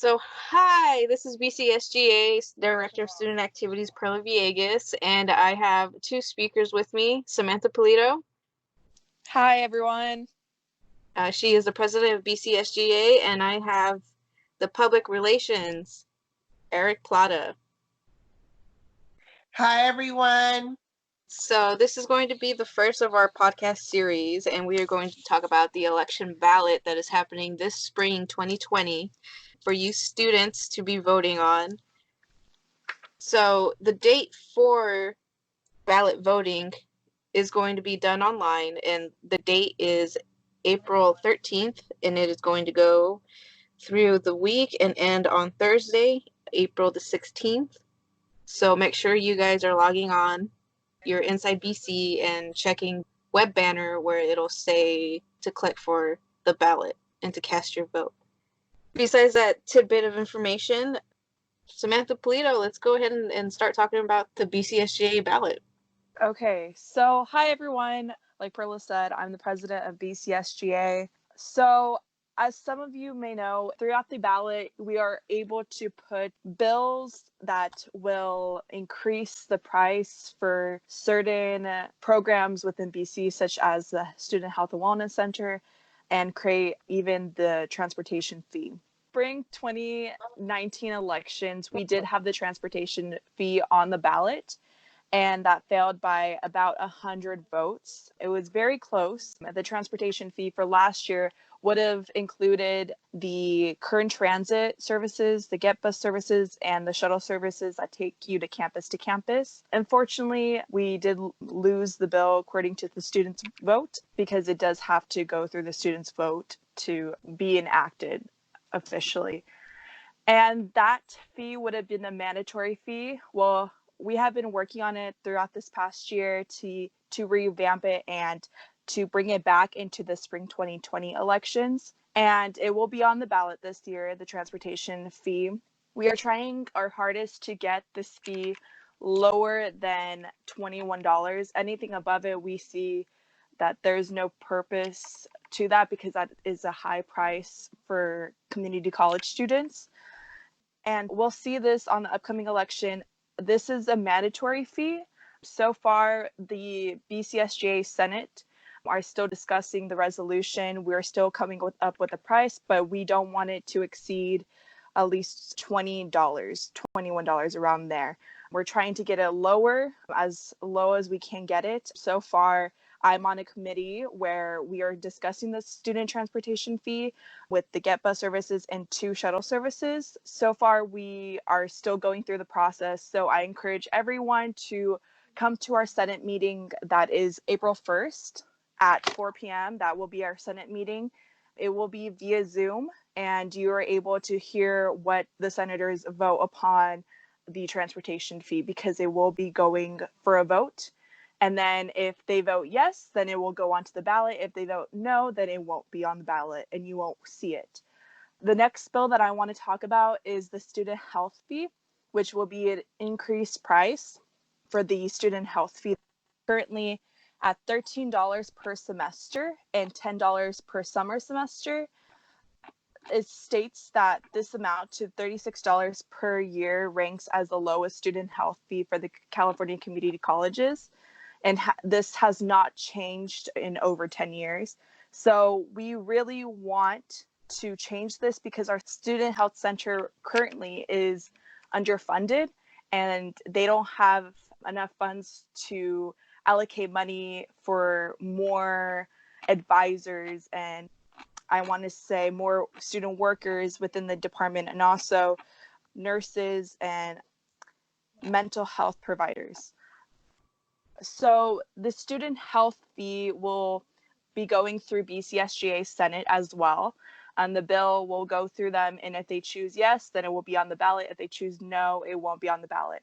Hi, this is BCSGA Director of Student Activities, Perla Villegas, and I have two speakers with me, Samantha Polito. Hi, everyone. She is the president of BCSGA, and I have the public relations, Eric Plata. Hi, everyone. So this is going to be the first of our podcast series, and we are going to talk about the election ballot that is happening this spring 2020 for you students to be voting on. So the date for ballot voting is going to be done online, and the date is April 13th, and it is going to go through the week and end on Thursday, April the 16th. So make sure you guys are logging on your Inside BC and checking web banner where it'll say to click for the ballot and to cast your vote. Besides that tidbit of information, Samantha Polito, let's go ahead and start talking about the BCSGA ballot. Okay, so hi, everyone. Like Perla said, I'm the president of BCSGA. So, as some of you may know, throughout the ballot, we are able to put bills that will increase the price for certain programs within BC, such as the Student Health and Wellness Center, and create even the transportation fee. Spring 2019 elections, we did have the transportation fee on the ballot, and that failed by about 100 votes. It was very close. The transportation fee for last year would have included the current transit services, the Get Bus services, and the shuttle services that take you to campus. Unfortunately, we did lose the bill according to the students' vote because it does have to go through the students' vote to be enacted officially. And that fee would have been a mandatory fee. Well, we have been working on it throughout this past year to revamp it and to bring it back into the spring 2020 elections. And it will be on the ballot this year, the transportation fee. We are trying our hardest to get this fee lower than $21. Anything above it, we see that there's no purpose to that because that is a high price for community college students. And we'll see this on the upcoming election. This is a mandatory fee. So far, the BCSGA Senate are still discussing the resolution. We're still coming up with a price, but we don't want it to exceed at least $20, $21 around there. We're trying to get it lower, as low as we can get it. So far, I'm on a committee where we are discussing the student transportation fee with the Get Bus services and 2 shuttle services. So far, we are still going through the process. So I encourage everyone to come to our Senate meeting that is April 1st at 4 p.m. That will be our Senate meeting. It will be via Zoom, and you are able to hear what the senators vote upon the transportation fee because it will be going for a vote. And then if they vote yes, then it will go onto the ballot. If they vote no, then it won't be on the ballot and you won't see it. The next bill that I want to talk about is the student health fee, which will be an increased price for the student health fee. Currently at $13 per semester and $10 per summer semester. It states that this amount to $36 per year ranks as the lowest student health fee for the California community colleges. And this has not changed in over 10 years. So we really want to change this because our student health center currently is underfunded and they don't have enough funds to allocate money for more advisors and I want to say more student workers within the department and also nurses and mental health providers. So the student health fee will be going through BCSGA Senate as well. And the bill will go through them. And if they choose yes, then it will be on the ballot. If they choose no, it won't be on the ballot.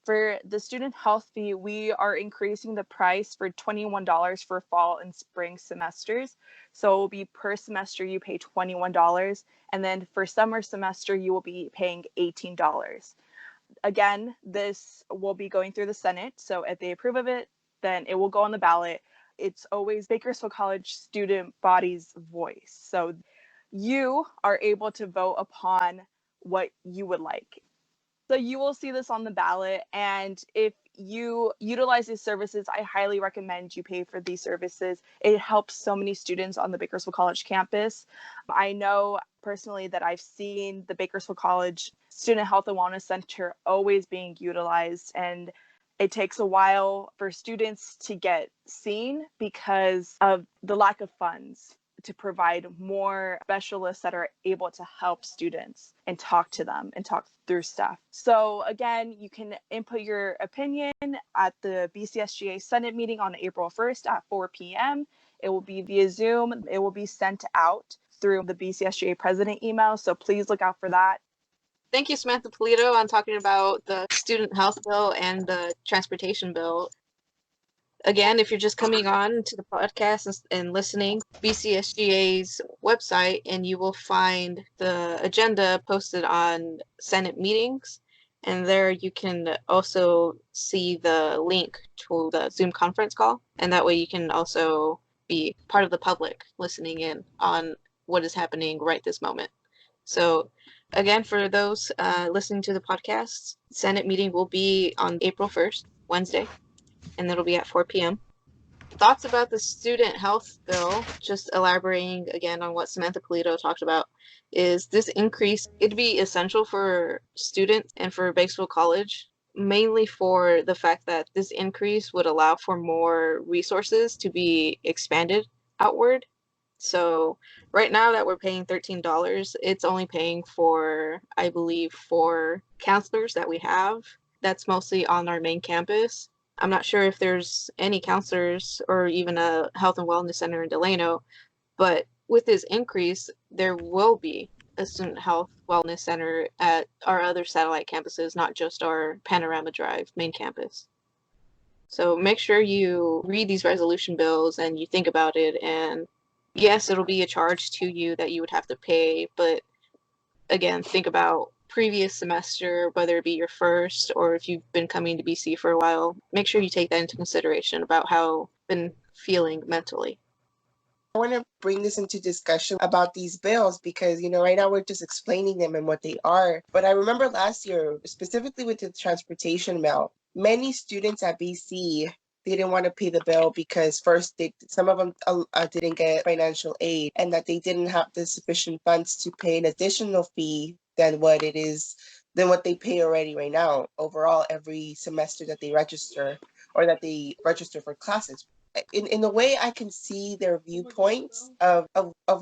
For the student health fee, we are increasing the price for $21 for fall and spring semesters. So it will be per semester you pay $21. And then for summer semester, you will be paying $18. Again, this will be going through the Senate. So if they approve of it, then it will go on the ballot. It's always Bakersfield College student body's voice. So you are able to vote upon what you would like. So you will see this on the ballot. And if you utilize these services, I highly recommend you pay for these services. It helps so many students on the Bakersfield College campus. I know personally that I've seen the Bakersfield College Student Health and Wellness Center always being utilized, and it takes a while for students to get seen because of the lack of funds to provide more specialists that are able to help students and talk to them and talk through stuff. So again, you can input your opinion at the BCSGA Senate meeting on April 1st at 4 p.m. It will be via Zoom. It will be sent out through the BCSGA president email. So please look out for that. Thank you, Samantha Polito, on talking about the student health bill and the transportation bill. Again, if you're just coming on to the podcast and listening, BCSGA's website, and you will find the agenda posted on Senate meetings. And there you can also see the link to the Zoom conference call. And that way you can also be part of the public listening in on what is happening right this moment. So again, for those listening to the podcast, Senate meeting will be on April 1st, Wednesday, and it'll be at 4 p.m. Thoughts about the student health bill, just elaborating again on what Samantha Polito talked about, is this increase, it'd be essential for students and for Bakersfield College, mainly for the fact that this increase would allow for more resources to be expanded outward. So right now that we're paying $13, it's only paying for, I believe, 4 counselors that we have. That's mostly on our main campus. I'm not sure if there's any counselors or even a health and wellness center in Delano, but with this increase, there will be a student health wellness center at our other satellite campuses, not just our Panorama Drive main campus. So make sure you read these resolution bills and you think about it, and yes, it'll be a charge to you that you would have to pay, but again, think about previous semester, whether it be your first or if you've been coming to BC for a while. Make sure you take that into consideration about how you've been feeling mentally. I want to bring this into discussion about these bills because, right now we're just explaining them and what they are. But I remember last year, specifically with the transportation bill, many students at BC, they didn't want to pay the bill because first, some of them didn't get financial aid, and that they didn't have the sufficient funds to pay an additional fee than what they pay already right now overall every semester that they register or that they register for classes. In a way, I can see their viewpoints of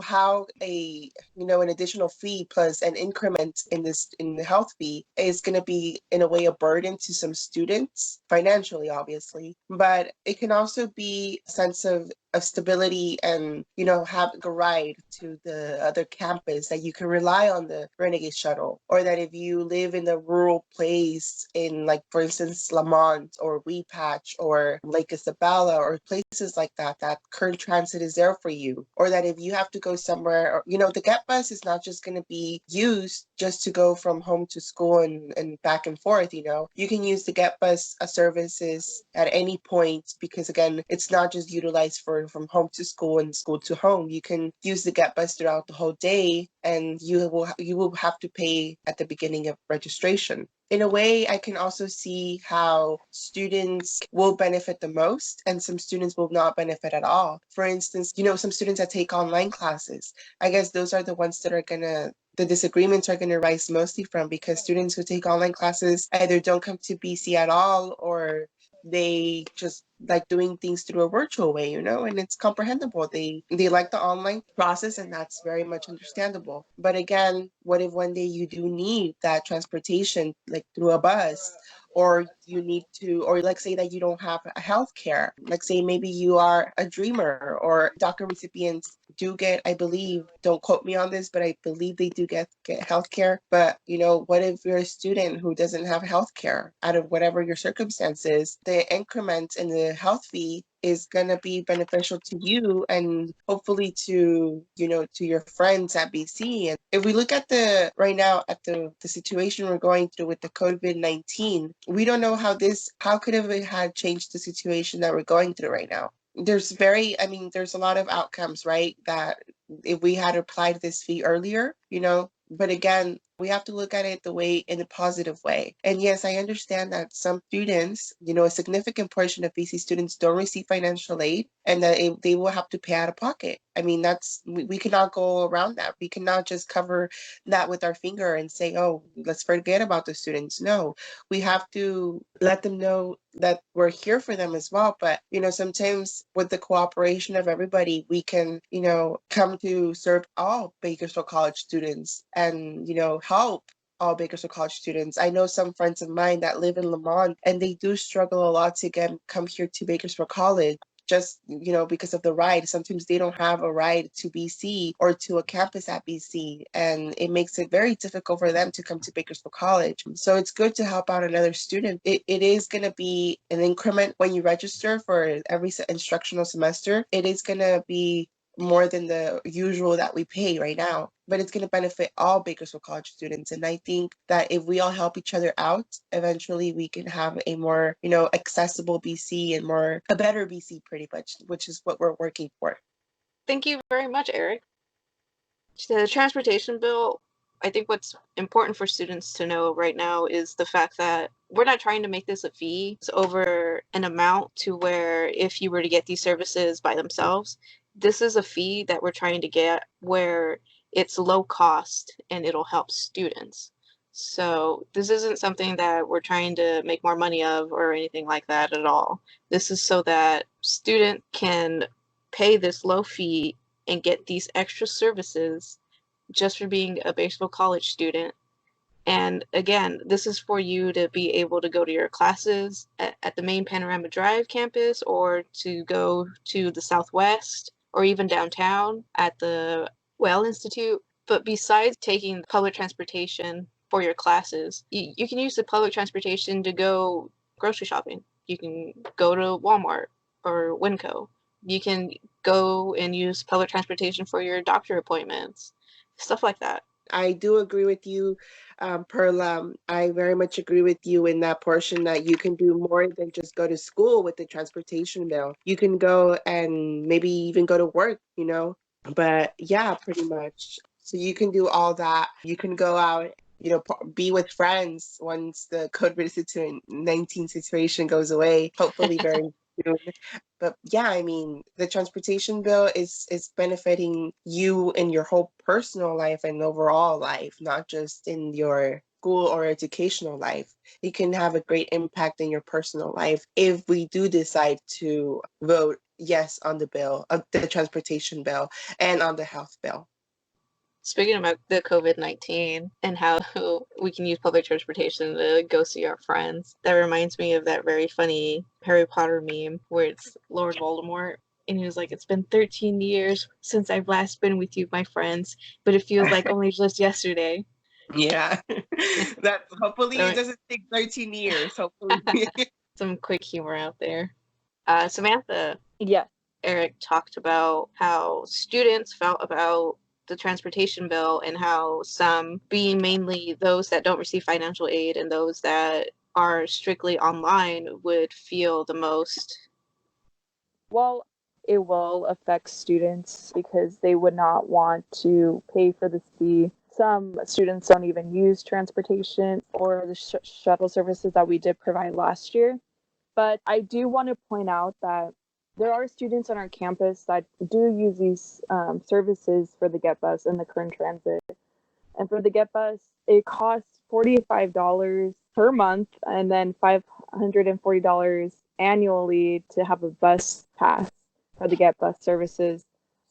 how an additional fee plus an increment in the health fee is going to be in a way a burden to some students financially, obviously, but it can also be a sense of stability and having a ride to the other campus, that you can rely on the Renegade shuttle, or that if you live in a rural place in, like, for instance, Lamont or Weepatch or Lake Isabella or places like that current transit is there for you, or that if you have to go somewhere, or, the Get Bus is not just going to be used just to go from home to school and back and forth. You can use the Get Bus services at any point, because again, it's not just utilized from home to school and school to home. You can use the Get Bus throughout the whole day, and you will have to pay at the beginning of registration. In a way, I can also see how students will benefit the most and some students will not benefit at all. For instance, some students that take online classes, I guess those are the ones that the disagreements are going to rise mostly from, because students who take online classes either don't come to BC at all, or they just like doing things through a virtual way, and it's comprehensible. They like the online process, and that's very much understandable. But again, what if one day you do need that transportation, like through a bus, or you need to, or like say that you don't have a health care, like say maybe you are a dreamer, or DACA recipients do get, I believe, don't quote me on this, but I believe they do get health care. But what if you're a student who doesn't have health care out of whatever your circumstances? The increment in the health fee is going to be beneficial to you and hopefully to your friends at BC. And if we look at right now at the situation we're going through with the COVID-19, we don't know how could it have changed the situation that we're going through right now. There's a lot of outcomes, right? That if we had applied this fee earlier, but again, We have to look at it in a positive way. And yes, I understand that some students, a significant portion of BC students don't receive financial aid and that they will have to pay out of pocket. I mean, we cannot go around that. We cannot just cover that with our finger and say, oh, let's forget about the students. No, we have to let them know that we're here for them as well. But, sometimes with the cooperation of everybody, we can, come to serve all Bakersfield College students and, help all Bakersfield College students. I know some friends of mine that live in Lamont and they do struggle a lot to come here to Bakersfield College just, because of the ride. Sometimes they don't have a ride to BC or to a campus at BC, and it makes it very difficult for them to come to Bakersfield College. So it's good to help out another student. It is going to be an increment when you register for every instructional semester. It is going to be more than the usual that we pay right now, but it's going to benefit all Bakersfield College students. And I think that if we all help each other out, eventually we can have a more, accessible BC and a better BC pretty much, which is what we're working for. Thank you very much, Eric. The transportation bill, I think what's important for students to know right now is the fact that we're not trying to make this a fee. It's over an amount to where if you were to get these services by themselves, this is a fee that we're trying to get where it's low cost and it'll help students. So this isn't something that we're trying to make more money of or anything like that at all. This is so that student can pay this low fee and get these extra services just for being a Bakersfield College student. And again, this is for you to be able to go to your classes at the main Panorama Drive campus or to go to the Southwest or even downtown at the Well Institute. But besides taking public transportation for your classes, you can use the public transportation to go grocery shopping. You can go to Walmart or Winco. You can go and use public transportation for your doctor appointments, stuff like that. I do agree with you, Perla. I very much agree with you in that portion that you can do more than just go to school with the transportation bill. You can go and maybe even go to work, But yeah, pretty much. So you can do all that. You can go out, be with friends once the COVID-19 situation goes away, hopefully very soon. But yeah, I mean, the transportation bill is benefiting you in your whole personal life and overall life, not just in your school or educational life. It can have a great impact in your personal life if we do decide to vote yes on the bill, the transportation bill, and on the health bill. Speaking about the COVID-19 and how we can use public transportation to go see our friends, that reminds me of that very funny Harry Potter meme where it's Lord Voldemort and he was like, it's been 13 years since I've last been with you, my friends, but it feels like only just yesterday. Yeah, that hopefully it doesn't take 13 years. Hopefully. Some quick humor out there. Samantha. Yeah. Eric talked about how students felt about the transportation bill and how some, being mainly those that don't receive financial aid and those that are strictly online, would feel the most. Well, it will affect students because they would not want to pay for this fee. Some students don't even use transportation or the shuttle services that we did provide last year. But I do want to point out that there are students on our campus that do use these services for the Get Bus and the Current Transit. And for the Get Bus, it costs $45 per month and then $540 annually to have a bus pass for the Get Bus services.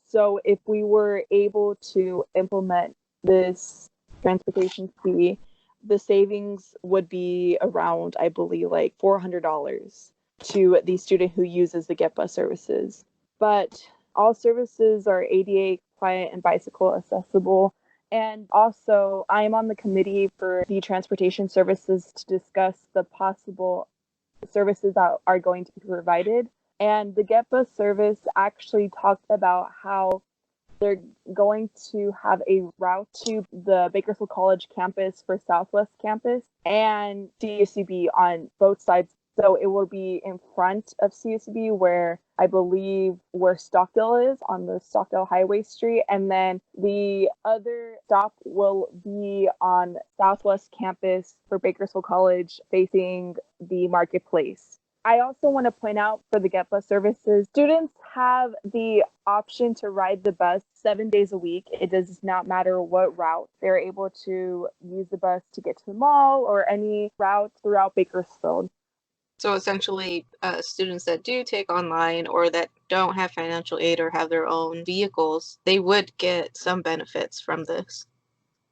So if we were able to implement this transportation fee, the savings would be around, I believe, like $400 to the student who uses the Get Bus services. But all services are ADA compliant and bicycle accessible. And also, I am on the committee for the transportation services to discuss the possible services that are going to be provided. And the Get Bus service actually talked about how they're going to have a route to the Bakersfield College campus for Southwest campus and CSUB on both sides. So it will be in front of CSUB where I believe, where Stockdale is on the Stockdale Highway Street. And then the other stop will be on Southwest Campus for Bakersfield College facing the marketplace. I also want to point out for the Get Bus services, students have the option to ride the bus 7 days a week. It does not matter what route. They're able to use the bus to get to the mall or any route throughout Bakersfield. So essentially, students that do take online or that don't have financial aid or have their own vehicles, they would get some benefits from this.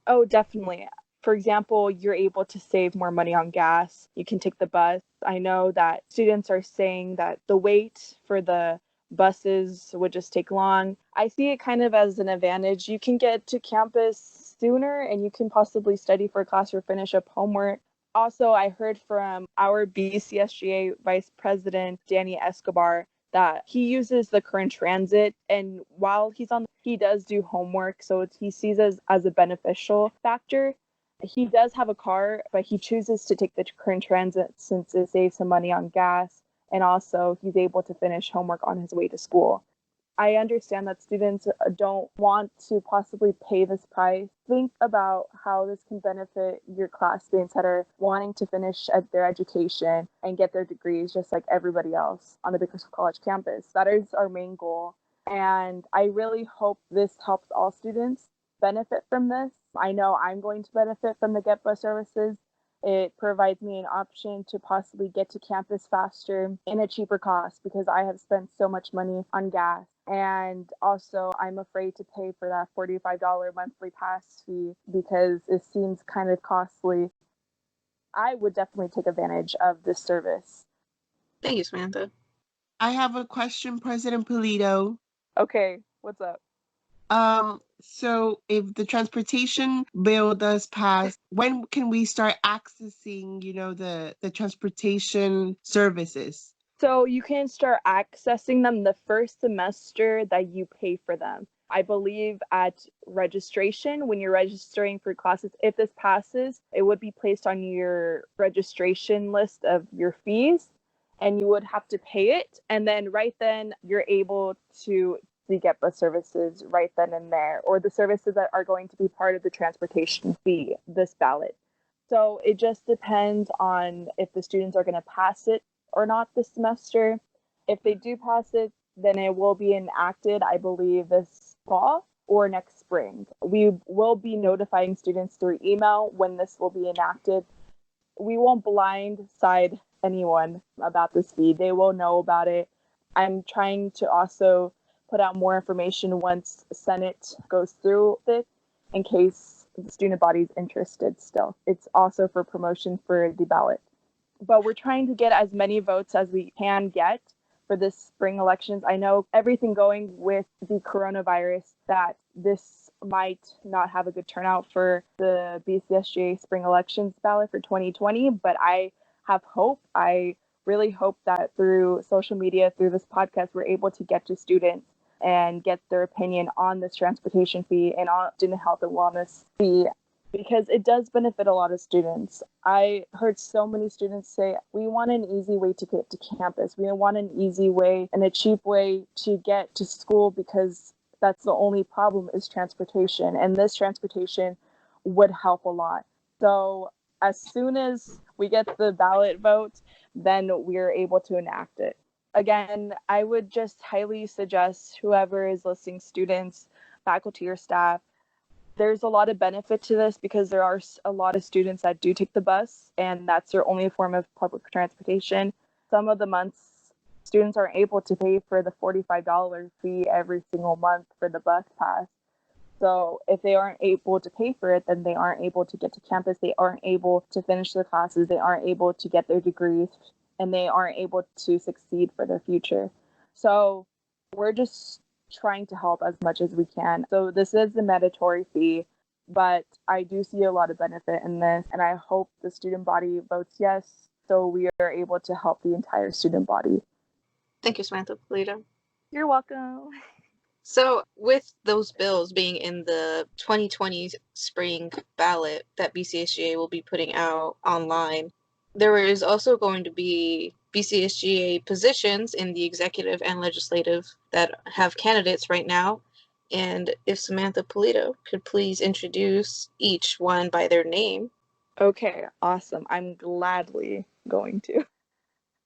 Oh, definitely. For example, you're able to save more money on gas. You can take the bus. I know that students are saying that the wait for the buses would just take long. I see it kind of as an advantage. You can get to campus sooner and you can possibly study for a class or finish up homework. Also, I heard from our BCSGA Vice President, Danny Escobar, that he uses the current transit, and while he does do homework, so he sees it as a beneficial factor. He does have a car, but he chooses to take the current transit since it saves him money on gas, and also he's able to finish homework on his way to school. I understand that students don't want to possibly pay this price. Think about how this can benefit your classmates that are wanting to finish their education and get their degrees just like everybody else on the Bakersfield College campus. That is our main goal. And I really hope this helps all students benefit from this. I know I'm going to benefit from the Get Bus services. It provides me an option to possibly get to campus faster in a cheaper cost because I have spent so much money on gas. And also, I'm afraid to pay for that $45 monthly pass fee because it seems kind of costly. I would definitely take advantage of this service. Thank you, Samantha. I have a question, President Polito. Okay, what's up? So if the transportation bill does pass, when can we start accessing, the transportation services? So you can start accessing them the first semester that you pay for them. I believe at registration, when you're registering for classes, if this passes, it would be placed on your registration list of your fees and you would have to pay it. And then right then you're able to Get Bus services right then and there, or the services that are going to be part of the transportation fee, this ballot. So it just depends on if the students are going to pass it or not this semester. If they do pass it, then it will be enacted, I believe, this fall or next spring. We will be notifying students through email when this will be enacted. We won't blindside anyone about this fee. They will know about it. I'm trying to also put out more information once Senate goes through it in case the student body is interested still. It's also for promotion for the ballot. But we're trying to get as many votes as we can get for this spring elections. I know everything going with the coronavirus that this might not have a good turnout for the BCSGA spring elections ballot for 2020, but I have hope. I really hope that through social media, through this podcast, we're able to get to students and get their opinion on this transportation fee and on student health and wellness fee, because it does benefit a lot of students. I heard so many students say, we want an easy way to get to campus. We want an easy way and a cheap way to get to school because that's the only problem is transportation. And this transportation would help a lot. So as soon as we get the ballot vote, then we're able to enact it. Again, I would just highly suggest whoever is listening, students, faculty, or staff, there's a lot of benefit to this because there are a lot of students that do take the bus and that's their only form of public transportation. Some of the months, students aren't able to pay for the $45 fee every single month for the bus pass. So if they aren't able to pay for it, then they aren't able to get to campus. They aren't able to finish their classes. They aren't able to get their degrees and they aren't able to succeed for their future. So we're just trying to help as much as we can. So this is the mandatory fee, but I do see a lot of benefit in this, and I hope the student body votes yes, so we are able to help the entire student body. Thank you, Samantha Polito. You're welcome. So with those bills being in the 2020 spring ballot that BCSGA will be putting out online, there is also going to be BCSGA positions in the executive and legislative that have candidates right now. And if Samantha Polito could please introduce each one by their name. Okay, awesome. I'm gladly going to.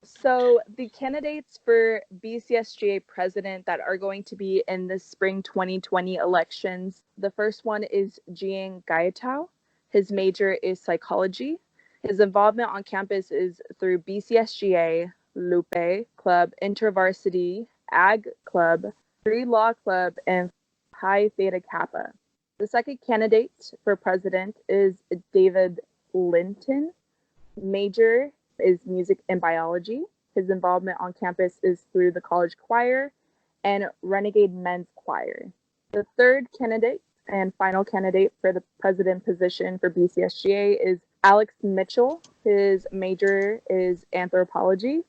So the candidates for BCSGA president that are going to be in the spring 2020 elections, the first one is Jian Gaitao. His major is psychology. His involvement on campus is through BCSGA, Lupe Club, InterVarsity, Ag Club, Free Law Club, and Pi Theta Kappa. The second candidate for president is David Linton. Major is music and biology. His involvement on campus is through the college choir and Renegade Men's Choir. The third candidate and final candidate for the president position for BCSGA is Alex Mitchell. His major is anthropology,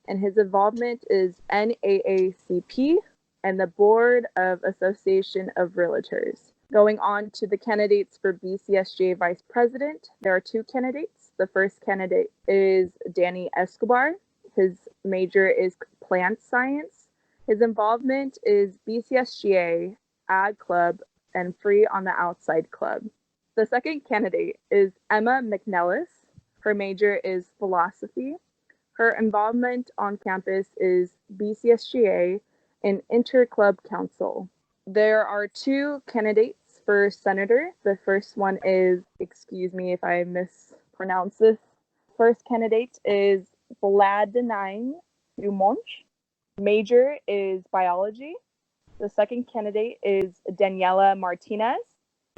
and his involvement is NAACP and the Board of Association of Realtors. Going on to the candidates for BCSGA Vice President, there are two candidates. The first candidate is Danny Escobar. His major is plant science. His involvement is BCSGA, Ag Club, and Free on the Outside Club. The second candidate is Emma McNellis. Her major is philosophy. Her involvement on campus is BCSGA and Interclub Council. There are two candidates for senator. The first one is, excuse me if I mispronounce this. First candidate is Vladimir Dumont. Major is biology. The second candidate is Daniela Martinez.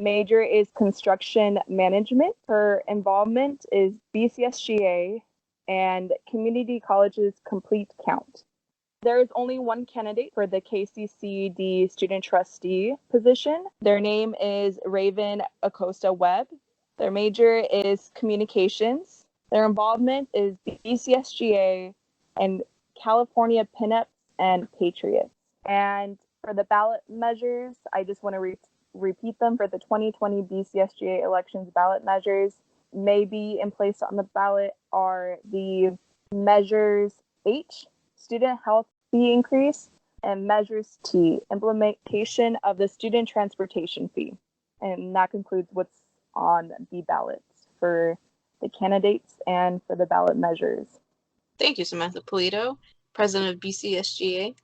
Major is construction management. Her involvement is BCSGA and Community Colleges Complete Count. There is only one candidate for the KCCD student trustee position. Their name is Raven Acosta Webb. Their major is communications. Their involvement is BCSGA and California Pinups and Patriots. And for the ballot measures, I just want to repeat them. For the 2020 BCSGA elections ballot measures may be in place on the ballot are the measures H, student health fee increase, and measures T, implementation of the student transportation fee. And that concludes what's on the ballots for the candidates and for the ballot measures. Thank you, Samantha Polito, president of BCSGA.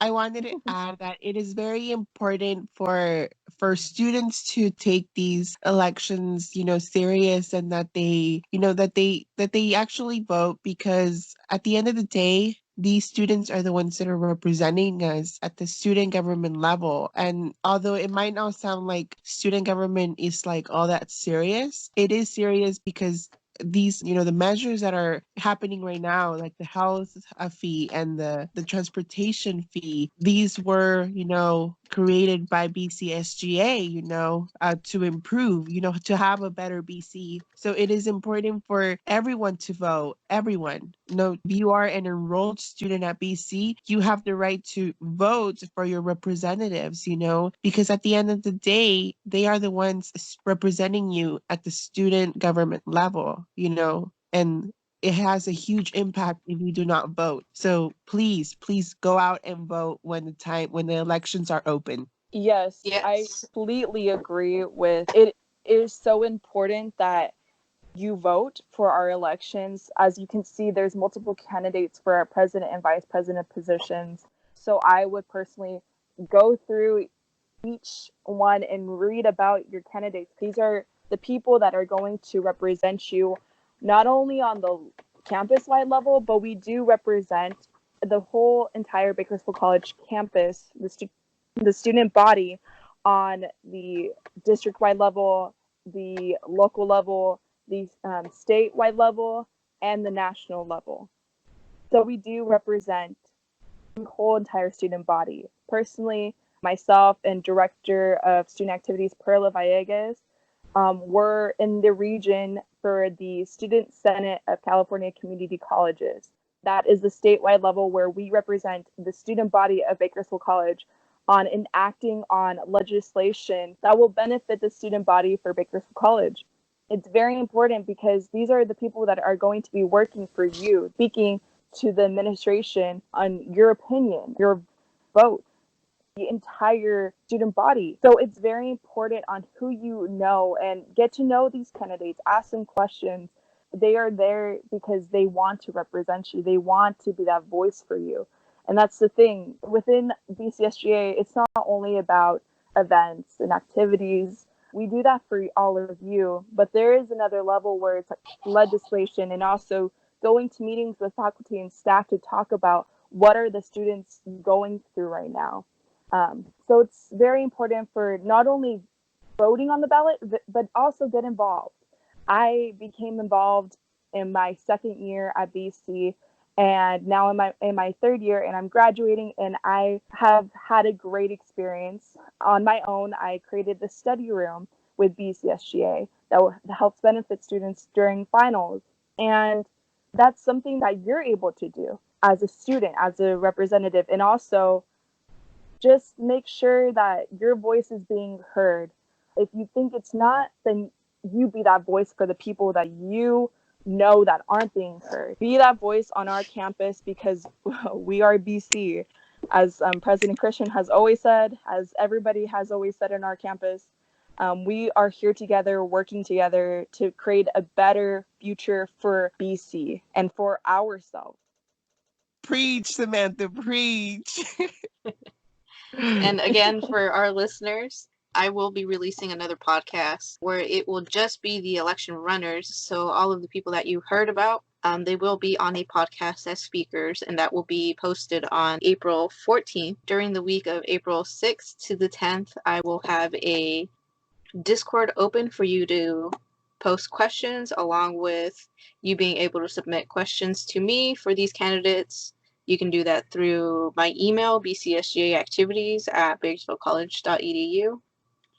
I wanted to add that it is very important for students to take these elections, serious, and that they, that they actually vote, because at the end of the day, these students are the ones that are representing us at the student government level. And although it might not sound like student government is like all that serious, it is serious because these, the measures that are happening right now, like the health fee and the transportation fee, these were, created by BCSGA, to improve, to have a better BC. So it is important for everyone to vote, everyone. If you are an enrolled student at BC, you have the right to vote for your representatives, because at the end of the day, they are the ones representing you at the student government level, and it has a huge impact if you do not vote. So please go out and vote when the elections are open. Yes, I completely agree with it. It is so important that you vote for our elections. As you can see, there's multiple candidates for our president and vice president positions. So I would personally go through each one and read about your candidates. These are the people that are going to represent you, not only on the campus-wide level, but we do represent the whole entire Bakersfield College campus, the student body on the district-wide level, the local level, the statewide level, and the national level. So we do represent the whole entire student body. Personally, myself and Director of Student Activities, Perla Villegas, were in the region for the Student Senate of California Community Colleges. That is the statewide level where we represent the student body of Bakersfield College on enacting on legislation that will benefit the student body for Bakersfield College. It's very important because these are the people that are going to be working for you, speaking to the administration on your opinion, your vote, the entire student body. So it's very important on who you know and get to know these candidates, ask them questions. They are there because they want to represent you. They want to be that voice for you. And that's the thing. Within BCSGA, it's not only about events and activities. We do that for all of you, but there is another level where it's like legislation and also going to meetings with faculty and staff to talk about what are the students going through right now. So it's very important for not only voting on the ballot, but also get involved. I became involved in my second year at BC, and now in my third year, and I'm graduating, and I have had a great experience on my own. I created the study room with BCSGA that helps benefit students during finals, and that's something that you're able to do as a student, as a representative, and also just make sure that your voice is being heard. If you think it's not, then you be that voice for the people that you know that aren't being heard. Be that voice on our campus because we are BC. As President Christian has always said, as everybody has always said in our campus, we are here together, working together to create a better future for BC and for ourselves. Preach, Samantha, preach. And again, for our listeners, I will be releasing another podcast where it will just be the election runners. So all of the people that you heard about, they will be on a podcast as speakers, and that will be posted on April 14th. During the week of April 6th to the 10th, I will have a Discord open for you to post questions, along with you being able to submit questions to me for these candidates. You can do that through my email, bcsgaactivities@bakersfieldcollege.edu.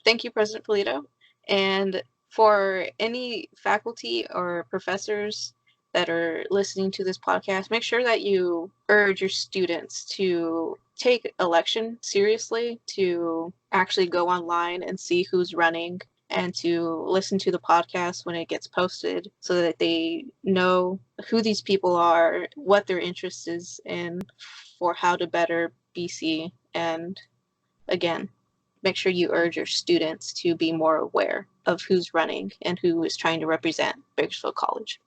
Thank you, President Polito. And for any faculty or professors that are listening to this podcast, make sure that you urge your students to take election seriously, to actually go online and see who's running, and to listen to the podcast when it gets posted so that they know who these people are, what their interest is in, for how to better BC. And again, make sure you urge your students to be more aware of who's running and who is trying to represent Bakersfield College.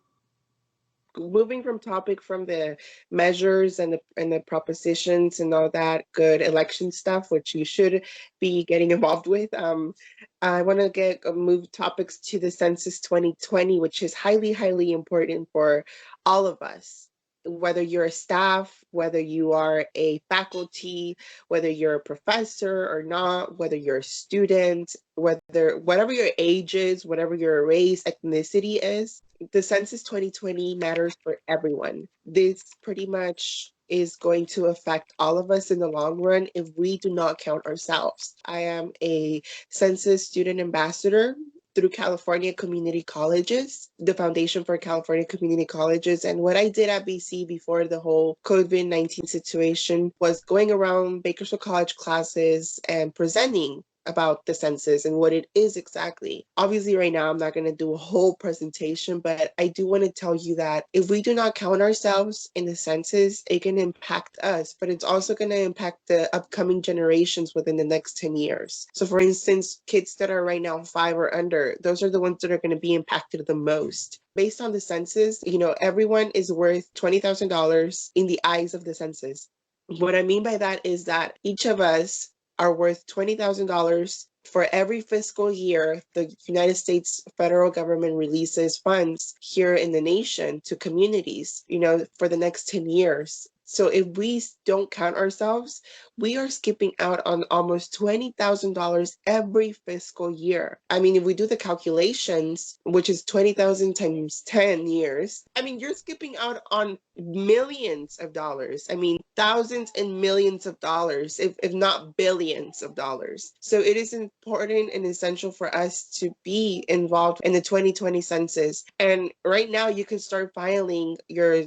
Moving from topic from the measures and the propositions and all that good election stuff, which you should be getting involved with. I want to move topics to the Census 2020, which is highly important for all of us. Whether you're a staff, whether you are a faculty, whether you're a professor or not, whether you're a student, whatever your age is, whatever your race, ethnicity is, the Census 2020 matters for everyone. This pretty much is going to affect all of us in the long run if we do not count ourselves. I am a Census student ambassador through California Community Colleges, the Foundation for California Community Colleges. And what I did at BC before the whole COVID-19 situation was going around Bakersfield College classes and presenting about the census and what it is exactly. Obviously, right now, I'm not going to do a whole presentation, but I do want to tell you that if we do not count ourselves in the census, it can impact us, but it's also going to impact the upcoming generations within the next 10 years. So for instance, kids that are right now 5 or under, those are the ones that are going to be impacted the most. Based on the census, everyone is worth $20,000 in the eyes of the census. What I mean by that is that each of us are worth $20,000 for every fiscal year. The United States federal government releases funds here in the nation to communities, for the next 10 years. So if we don't count ourselves, we are skipping out on almost $20,000 every fiscal year. I mean, if we do the calculations, which is 20,000 times 10 years, you're skipping out on millions of dollars. Thousands and millions of dollars, if not billions of dollars. So it is important and essential for us to be involved in the 2020 census. And right now, you can start filing your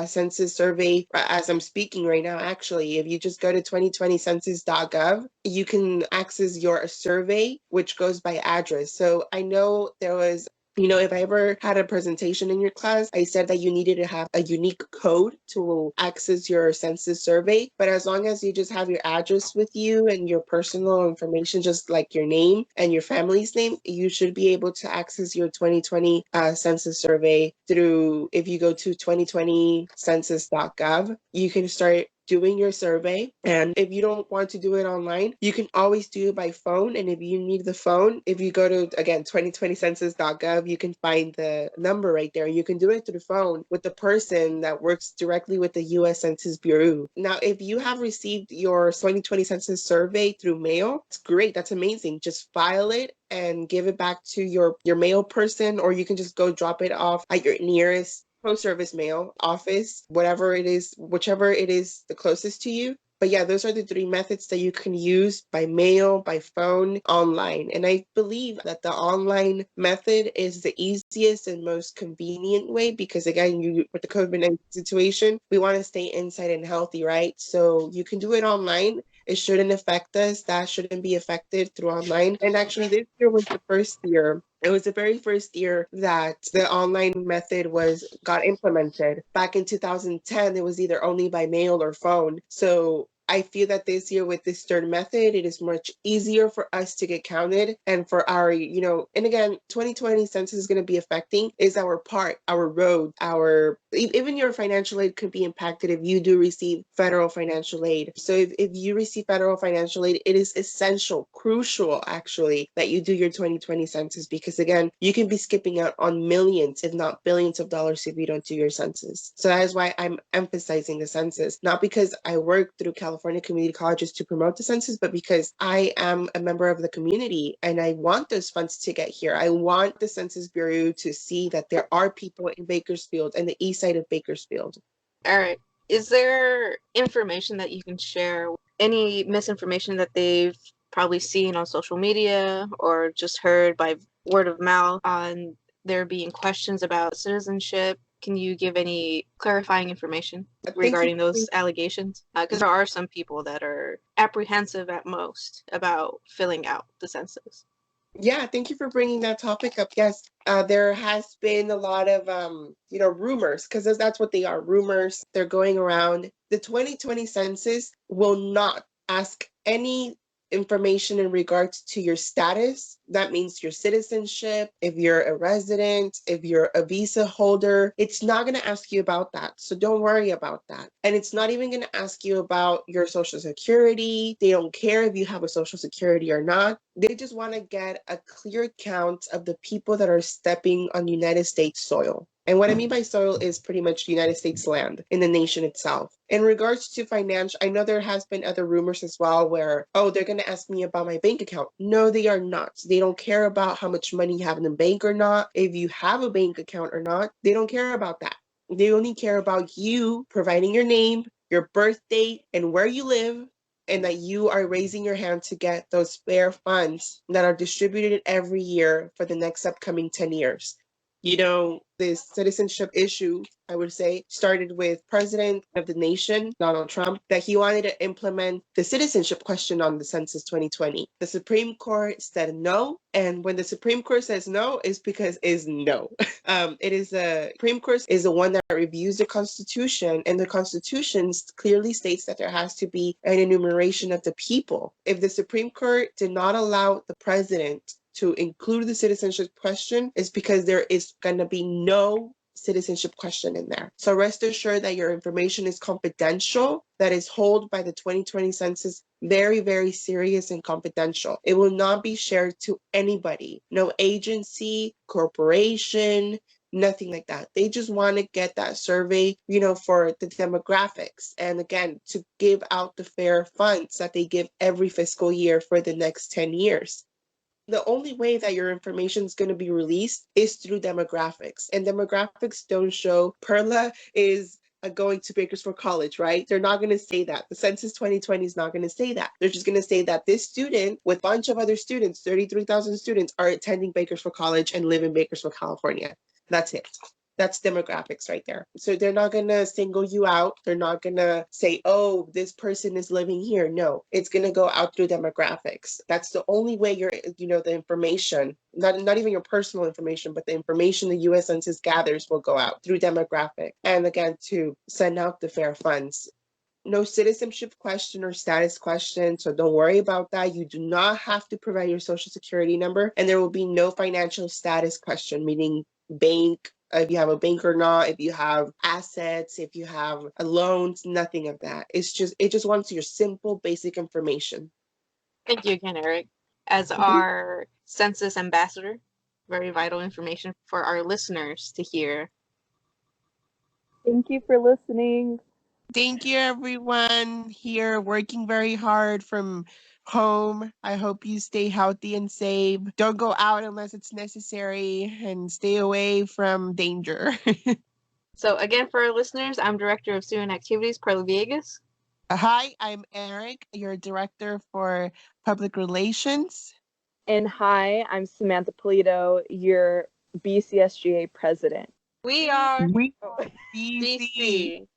census survey as I'm speaking right now. Actually, if you just go to 2020census.gov, you can access your survey, which goes by address. So I know there was If I ever had a presentation in your class, I said that you needed to have a unique code to access your census survey. But as long as you just have your address with you and your personal information, just like your name and your family's name, you should be able to access your 2020 census survey through, if you go to 2020census.gov, you can start doing your survey. And if you don't want to do it online, you can always do it by phone. And if you need the phone, if you go to, again, 2020census.gov, you can find the number right there. You can do it through the phone with the person that works directly with the U.S. Census Bureau. Now, if you have received your 2020 census survey through mail, it's great. That's amazing. Just file it and give it back to your mail person, or you can just go drop it off at your nearest post service mail office, whatever it is, whichever it is the closest to you. But yeah, those are the three methods that you can use: by mail, by phone, online. And I believe that the online method is the easiest and most convenient way because, again, with the COVID-19 situation, we want to stay inside and healthy, right? So you can do it online. It shouldn't affect us. That shouldn't be affected through online. And actually, this year was the first year. It was the very first year that the online method got implemented. Back in 2010, it was either only by mail or phone. So I feel that this year with this third method, it is much easier for us to get counted and for our, and again, 2020 census is going to be affecting is our park, our road, even your financial aid could be impacted if you do receive federal financial aid. So if you receive federal financial aid, it is essential, crucial actually, that you do your 2020 census because, again, you can be skipping out on millions, if not billions of dollars if you don't do your census. So that is why I'm emphasizing the census, not because I work through California community colleges to promote the census, but because I am a member of the community and I want those funds to get here. I want the Census Bureau to see that there are people in Bakersfield and the east side of Bakersfield. All right. Is there information that you can share? Any misinformation that they've probably seen on social media or just heard by word of mouth on there being questions about citizenship? Can you give any clarifying information regarding those allegations? Because there are some people that are apprehensive at most about filling out the census. Yeah, thank you for bringing that topic up. Yes, there has been a lot of, rumors, because that's what they are, rumors. They're going around. The 2020 census will not ask any information in regards to your status. That means your citizenship, if you're a resident, if you're a visa holder. It's not going to ask you about that. So don't worry about that. And it's not even going to ask you about your social security. They don't care if you have a social security or not. They just want to get a clear count of the people that are stepping on United States soil. And what I mean by soil is pretty much United States land in the nation itself. In regards to financial, I know there has been other rumors as well where, they're going to ask me about my bank account. No, they are not. They don't care about how much money you have in the bank or not. If you have a bank account or not, they don't care about that. They only care about you providing your name, your birth date, and where you live, and that you are raising your hand to get those spare funds that are distributed every year for the next upcoming 10 years. This citizenship issue, I would say, started with President of the nation, Donald Trump, that he wanted to implement the citizenship question on the Census 2020. The Supreme Court said no. And when the Supreme Court says no, it's because it's no. Supreme Court is the one that reviews the Constitution, and the Constitution clearly states that there has to be an enumeration of the people. If the Supreme Court did not allow the president to include the citizenship question, is because there is going to be no citizenship question in there. So rest assured that your information is confidential, that is held by the 2020 census very, very serious and confidential. It will not be shared to anybody, no agency, corporation, nothing like that. They just want to get that survey, for the demographics. And again, to give out the fair funds that they give every fiscal year for the next 10 years. The only way that your information is going to be released is through demographics. And demographics don't show Perla is going to Bakersfield College, right? They're not going to say that. The Census 2020 is not going to say that. They're just going to say that this student with a bunch of other students, 33,000 students, are attending Bakersfield College and live in Bakersfield, California. That's it. That's demographics right there. So they're not going to single you out. They're not going to say, oh, this person is living here. No, it's going to go out through demographics. That's the only way the information, not even your personal information, but the information the U.S. Census gathers will go out through demographic. And again, to send out the fair funds. No citizenship question or status question, so don't worry about that. You do not have to provide your social security number, and there will be no financial status question, meaning bank, if you have a bank or not, if you have assets, if you have loans, nothing of that. It just wants your simple, basic information. Thank you again, Eric. As our census ambassador, very vital information for our listeners to hear. Thank you for listening. Thank you, everyone here working very hard from home. I hope you stay healthy and safe. Don't go out unless it's necessary and stay away from danger. So again, for our listeners, I'm Director of Student Activities, Perla Viegas. Hi, I'm Eric, your Director for Public Relations. And hi, I'm Samantha Polito, your BCSGA President. We are BC.